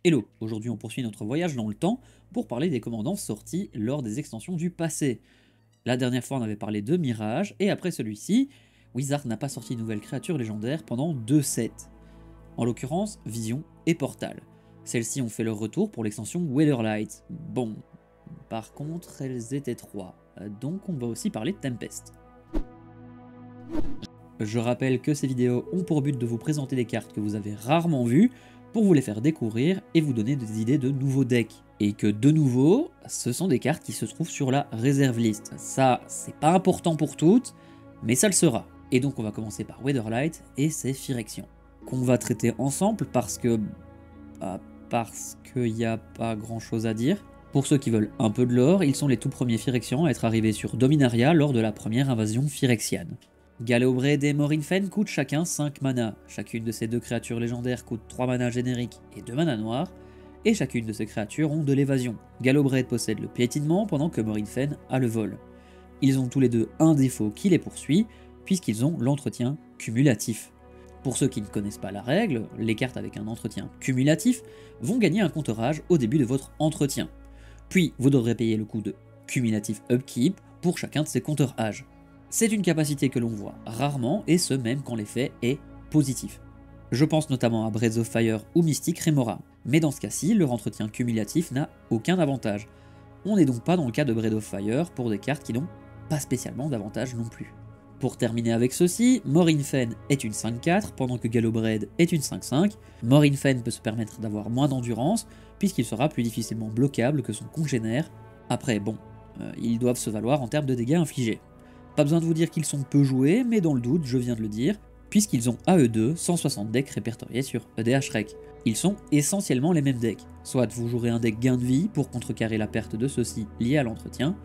Hello, aujourd'hui on poursuit notre voyage dans le temps pour parler des commandants sortis lors des extensions du passé. La dernière fois on avait parlé de Mirage, et après celui-ci, Wizard n'a pas sorti de nouvelles créatures légendaires pendant 2 sets. En l'occurrence, Vision et Portal. Celles-ci ont fait leur retour pour l'extension Weatherlight. Bon, par contre elles étaient 3, donc on va aussi parler de Tempest. Je rappelle que ces vidéos ont pour but de vous présenter des cartes que vous avez rarement vues, pour vous les faire découvrir et vous donner des idées de nouveaux decks. Et que de nouveau, ce sont des cartes qui se trouvent sur la réserve list. Ça, c'est pas important pour toutes, mais ça le sera. Et donc on va commencer par Weatherlight et ses Phyrexians, qu'on va traiter ensemble parce que... parce qu'il n'y a pas grand chose à dire. Pour ceux qui veulent un peu de lore, ils sont les tout premiers Phyrexians à être arrivés sur Dominaria lors de la première invasion phyrexiane. Gallowbraid et Morinfen coûtent chacun 5 mana. Chacune de ces deux créatures légendaires coûte 3 mana génériques et 2 mana noirs, et chacune de ces créatures ont de l'évasion. Gallowbraid possède le piétinement pendant que Morinfen a le vol. Ils ont tous les deux un défaut qui les poursuit, puisqu'ils ont l'entretien cumulatif. Pour ceux qui ne connaissent pas la règle, les cartes avec un entretien cumulatif vont gagner un compterage au début de votre entretien. Puis vous devrez payer le coût de cumulatif upkeep pour chacun de ces compteurs-âge. C'est une capacité que l'on voit rarement, et ce même quand l'effet est positif. Je pense notamment à Breath of Fire ou Mystic Remora, mais dans ce cas-ci, leur entretien cumulatif n'a aucun avantage. On n'est donc pas dans le cas de Breath of Fire pour des cartes qui n'ont pas spécialement d'avantage non plus. Pour terminer avec ceci, Morinfen est une 5-4 pendant que Gallowbraid est une 5-5. Morinfen peut se permettre d'avoir moins d'endurance puisqu'il sera plus difficilement bloquable que son congénère. Après bon, ils doivent se valoir en termes de dégâts infligés. Pas besoin de vous dire qu'ils sont peu joués, mais dans le doute, je viens de le dire, puisqu'ils ont à eux deux 160 decks répertoriés sur EDH Rec. Ils sont essentiellement les mêmes decks, soit vous jouerez un deck gain de vie pour contrecarrer la perte de ceux-ci liés à l'entretien,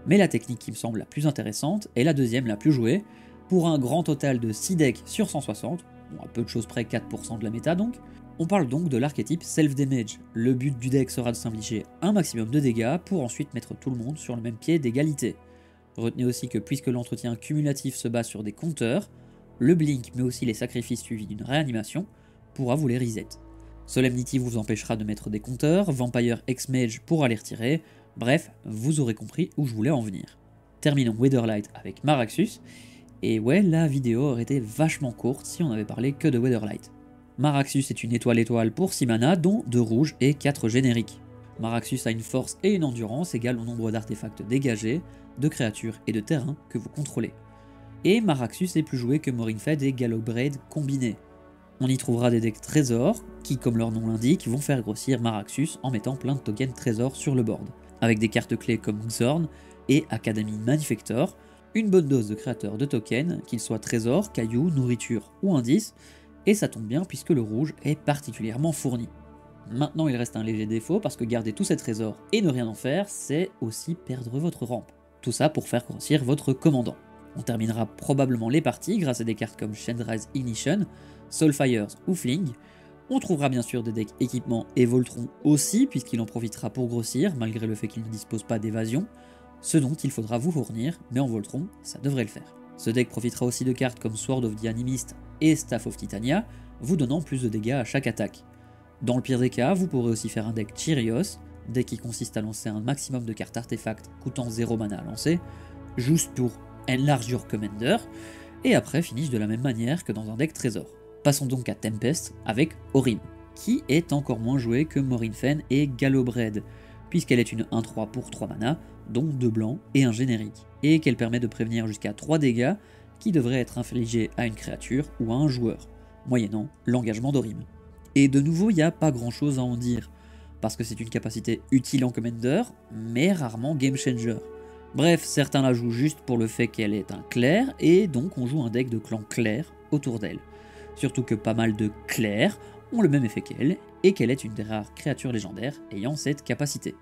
mais la technique qui me semble la plus intéressante est la deuxième la plus jouée, pour un grand total de 6 decks sur 160, bon, à peu de choses près 4% de la méta donc. On parle donc de l'archétype Self-Damage. Le but du deck sera de s'infliger un maximum de dégâts pour ensuite mettre tout le monde sur le même pied d'égalité. Retenez aussi que puisque l'entretien cumulatif se base sur des compteurs, le blink mais aussi les sacrifices suivis d'une réanimation pourra vous les reset. Solemnity vous empêchera de mettre des compteurs, Vampire X-Mage pourra les retirer, bref, vous aurez compris où je voulais en venir. Terminons Weatherlight avec Maraxus, et ouais, la vidéo aurait été vachement courte si on avait parlé que de Weatherlight. Maraxus est une étoile pour 6 mana, dont 2 rouges et 4 génériques. Maraxus a une force et une endurance égales au nombre d'artefacts dégagés, de créatures et de terrains que vous contrôlez. Et Maraxus est plus joué que Morinfen et Gallowbraid combinés. On y trouvera des decks trésors, qui comme leur nom l'indique, vont faire grossir Maraxus en mettant plein de tokens trésors sur le board, avec des cartes clés comme Xorn et Academy Manufactor, une bonne dose de créateurs de tokens, qu'ils soient trésors, cailloux, nourriture ou indices, et ça tombe bien puisque le rouge est particulièrement fourni. Maintenant il reste un léger défaut parce que garder tous ces trésors et ne rien en faire, c'est aussi perdre votre rampe. Tout ça pour faire grossir votre commandant. On terminera probablement les parties grâce à des cartes comme Chandrise Ignition, Soulfires ou Fling. On trouvera bien sûr des decks équipements et Voltron aussi, puisqu'il en profitera pour grossir, malgré le fait qu'il ne dispose pas d'évasion, ce dont il faudra vous fournir, mais en Voltron, ça devrait le faire. Ce deck profitera aussi de cartes comme Sword of the Animist et Staff of Titania, vous donnant plus de dégâts à chaque attaque. Dans le pire des cas, vous pourrez aussi faire un deck Cheerios, deck qui consiste à lancer un maximum de cartes artefacts coûtant 0 mana à lancer, juste pour enlarge your commander, et après finish de la même manière que dans un deck trésor. Passons donc à Tempest avec Orim, qui est encore moins joué que Morinfen et Gallowbraid, puisqu'elle est une 1-3 pour 3 mana, dont 2 blancs et un générique, et qu'elle permet de prévenir jusqu'à 3 dégâts qui devraient être infligés à une créature ou à un joueur, moyennant l'engagement d'Orim. Et de nouveau, il n'y a pas grand chose à en dire, parce que c'est une capacité utile en Commander, mais rarement Game Changer. Bref, certains la jouent juste pour le fait qu'elle est un clair, et donc on joue un deck de clan clair autour d'elle. Surtout que pas mal de clairs ont le même effet qu'elle, et qu'elle est une des rares créatures légendaires ayant cette capacité.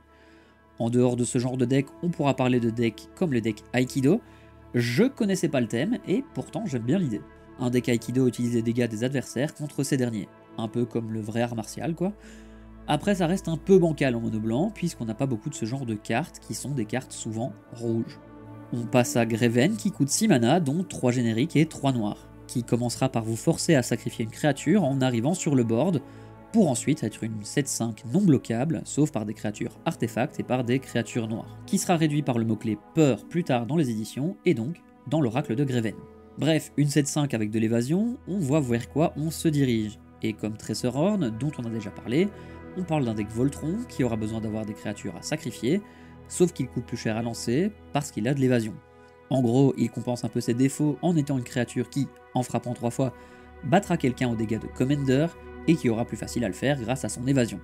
En dehors de ce genre de deck, on pourra parler de decks comme le deck Aikido. Je connaissais pas le thème, et pourtant j'aime bien l'idée. Un deck Aikido utilise les dégâts des adversaires contre ces derniers, un peu comme le vrai art martial quoi. Après ça reste un peu bancal en mono blanc, puisqu'on n'a pas beaucoup de ce genre de cartes qui sont des cartes souvent rouges. On passe à Greven qui coûte 6 mana, dont 3 génériques et 3 noirs, qui commencera par vous forcer à sacrifier une créature en arrivant sur le board, pour ensuite être une 7-5 non bloquable, sauf par des créatures artefacts et par des créatures noires, qui sera réduit par le mot-clé peur plus tard dans les éditions, et donc dans l'oracle de Greven. Bref, une 7-5 avec de l'évasion, on voit vers quoi on se dirige, et comme Tressorhorn, dont on a déjà parlé, on parle d'un deck Voltron qui aura besoin d'avoir des créatures à sacrifier, sauf qu'il coûte plus cher à lancer parce qu'il a de l'évasion. En gros, il compense un peu ses défauts en étant une créature qui, en frappant 3 fois, battra quelqu'un au dégât de Commander, et qui aura plus facile à le faire grâce à son évasion.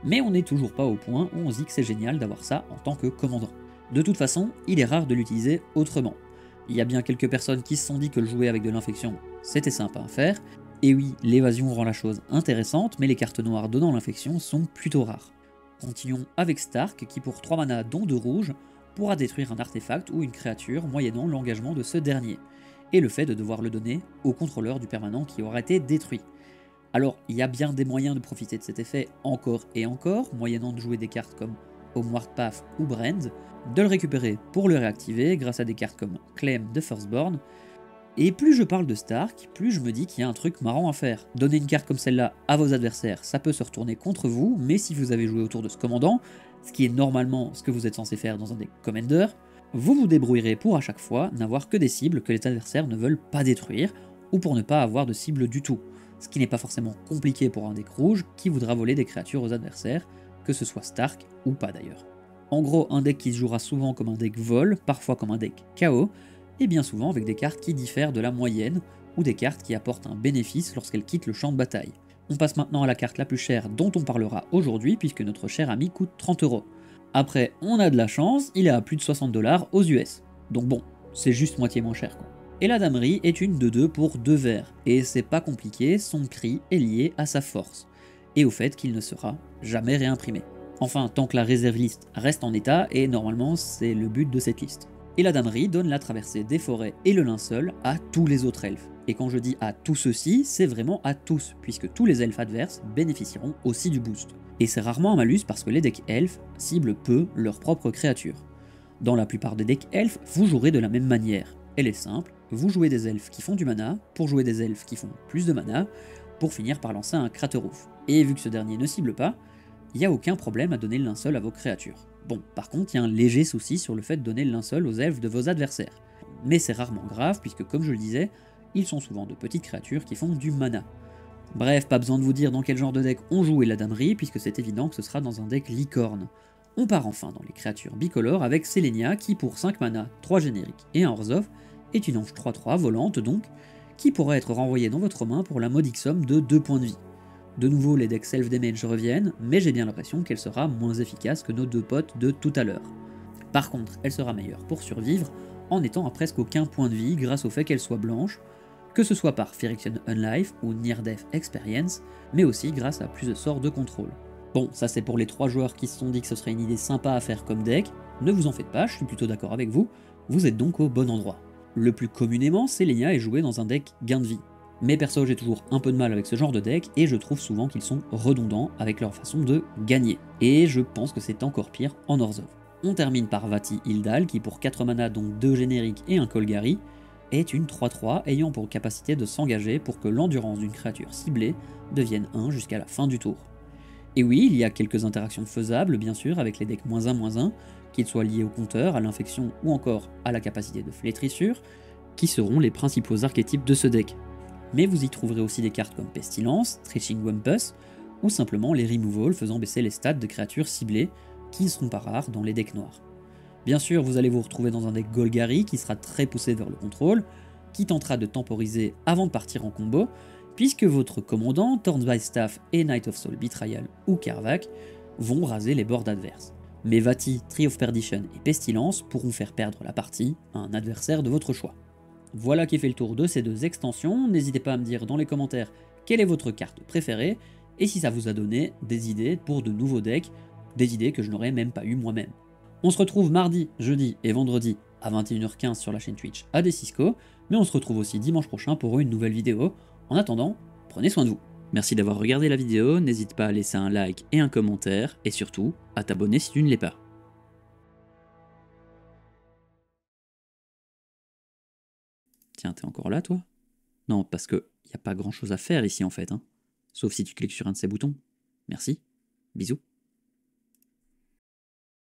Mais on n'est toujours pas au point où on se dit que c'est génial d'avoir ça en tant que commandant. De toute façon, il est rare de l'utiliser autrement. Il y a bien quelques personnes qui se sont dit que le jouer avec de l'infection, c'était sympa à faire, et oui, l'évasion rend la chose intéressante, mais les cartes noires donnant l'infection sont plutôt rares. Continuons avec Stark, qui pour 3 mana dont 2 rouges, pourra détruire un artefact ou une créature moyennant l'engagement de ce dernier, et le fait de devoir le donner au contrôleur du permanent qui aura été détruit. Alors, il y a bien des moyens de profiter de cet effet encore et encore, moyennant de jouer des cartes comme Homeward Path ou Brand, de le récupérer pour le réactiver grâce à des cartes comme Claim de Firstborn, et plus je parle de Stark, plus je me dis qu'il y a un truc marrant à faire. Donner une carte comme celle-là à vos adversaires, ça peut se retourner contre vous, mais si vous avez joué autour de ce commandant, ce qui est normalement ce que vous êtes censé faire dans un deck Commander, vous vous débrouillerez pour à chaque fois n'avoir que des cibles que les adversaires ne veulent pas détruire, ou pour ne pas avoir de cible du tout. Ce qui n'est pas forcément compliqué pour un deck rouge qui voudra voler des créatures aux adversaires, que ce soit Stark ou pas d'ailleurs. En gros, un deck qui se jouera souvent comme un deck vol, parfois comme un deck KO, et bien souvent avec des cartes qui diffèrent de la moyenne, ou des cartes qui apportent un bénéfice lorsqu'elles quittent le champ de bataille. On passe maintenant à la carte la plus chère dont on parlera aujourd'hui, puisque notre cher ami coûte 30€. Après, on a de la chance, il est à plus de 60$ aux US. Donc bon, c'est juste moitié moins cher quoi. Et la damerie est une 2-2 pour 2 verts, et c'est pas compliqué, son prix est lié à sa force, et au fait qu'il ne sera jamais réimprimé. Enfin, tant que la réserve liste reste en état, et normalement c'est le but de cette liste. Et la damerie donne la traversée des forêts et le linceul à tous les autres elfes. Et quand je dis à tous ceux-ci, c'est vraiment à tous, puisque tous les elfes adverses bénéficieront aussi du boost. Et c'est rarement un malus parce que les decks elfes ciblent peu leurs propres créatures. Dans la plupart des decks elfes, vous jouerez de la même manière. Elle est simple, vous jouez des elfes qui font du mana, pour jouer des elfes qui font plus de mana, pour finir par lancer un Craterhoof. Et vu que ce dernier ne cible pas, il n'y a aucun problème à donner le linceul à vos créatures. Bon, par contre, il y a un léger souci sur le fait de donner le linceul aux elfes de vos adversaires. Mais c'est rarement grave, puisque comme je le disais, ils sont souvent de petites créatures qui font du mana. Bref, pas besoin de vous dire dans quel genre de deck on joue et la damerie, puisque c'est évident que ce sera dans un deck licorne. On part enfin dans les créatures bicolores avec Selenia, qui pour 5 mana, 3 génériques et un Orzhov, est une ange 3-3 volante donc, qui pourra être renvoyée dans votre main pour la modique somme de 2 points de vie. De nouveau, les decks self-damage reviennent, mais j'ai bien l'impression qu'elle sera moins efficace que nos 2 potes de tout à l'heure. Par contre, elle sera meilleure pour survivre, en étant à presque aucun point de vie grâce au fait qu'elle soit blanche, que ce soit par Phyrexian Unlife ou Near Death Experience, mais aussi grâce à plus de sorts de contrôle. Bon, ça c'est pour les 3 joueurs qui se sont dit que ce serait une idée sympa à faire comme deck, ne vous en faites pas, je suis plutôt d'accord avec vous, vous êtes donc au bon endroit. Le plus communément, Selenia est joué dans un deck gain de vie. Mais perso, j'ai toujours un peu de mal avec ce genre de deck, et je trouve souvent qu'ils sont redondants avec leur façon de gagner. Et je pense que c'est encore pire en Orzhov. On termine par Vati Ildal, qui pour 4 mana, donc 2 génériques et un Kolgari, est une 3-3 ayant pour capacité de s'engager pour que l'endurance d'une créature ciblée devienne 1 jusqu'à la fin du tour. Et oui, il y a quelques interactions faisables, bien sûr, avec les decks -1/-1, qu'ils soient liés au compteur, à l'infection ou encore à la capacité de flétrissure, qui seront les principaux archétypes de ce deck. Mais vous y trouverez aussi des cartes comme Pestilence, Stretching Wampus, ou simplement les removals faisant baisser les stats de créatures ciblées, qui ne seront pas rares dans les decks noirs. Bien sûr, vous allez vous retrouver dans un deck Golgari qui sera très poussé vers le contrôle, qui tentera de temporiser avant de partir en combo, puisque votre commandant, Thornby-Staff et Knight of Soul Betrayal ou Karvak vont raser les boards adverses. Mais Vati, Tree of Perdition et Pestilence pourront faire perdre la partie à un adversaire de votre choix. Voilà qui fait le tour de ces 2 extensions, n'hésitez pas à me dire dans les commentaires quelle est votre carte préférée, et si ça vous a donné des idées pour de nouveaux decks, des idées que je n'aurais même pas eu moi-même. On se retrouve mardi, jeudi et vendredi à 21h15 sur la chaîne Twitch ADCisco, mais on se retrouve aussi dimanche prochain pour une nouvelle vidéo. En attendant, prenez soin de vous. Merci d'avoir regardé la vidéo, n'hésite pas à laisser un like et un commentaire, et surtout, à t'abonner si tu ne l'es pas. Tiens, t'es encore là toi? Non, parce que y a pas grand chose à faire ici en fait, hein. Sauf si tu cliques sur un de ces boutons. Merci, bisous.